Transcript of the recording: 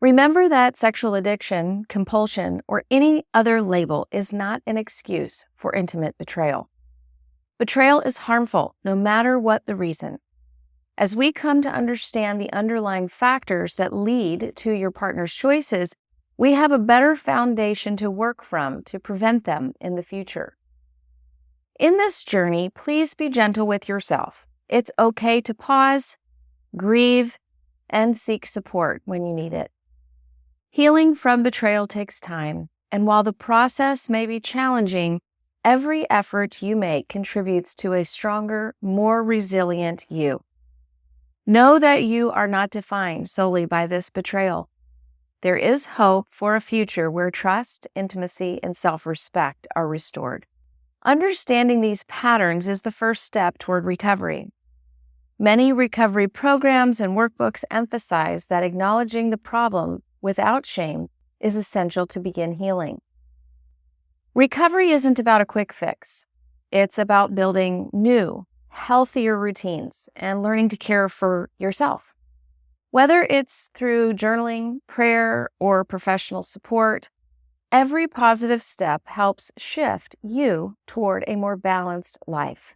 Remember that sexual addiction, compulsion, or any other label is not an excuse for intimate betrayal. Betrayal is harmful, no matter what the reason. As we come to understand the underlying factors that lead to your partner's choices, we have a better foundation to work from to prevent them in the future. In this journey, please be gentle with yourself. It's okay to pause, grieve, and seek support when you need it. Healing from betrayal takes time, and while the process may be challenging, every effort you make contributes to a stronger, more resilient you. Know that you are not defined solely by this betrayal. There is hope for a future where trust, intimacy, and self-respect are restored. Understanding these patterns is the first step toward recovery. Many recovery programs and workbooks emphasize that acknowledging the problem without shame is essential to begin healing. Recovery isn't about a quick fix. It's about building new, healthier routines and learning to care for yourself. Whether it's through journaling, prayer, or professional support, every positive step helps shift you toward a more balanced life.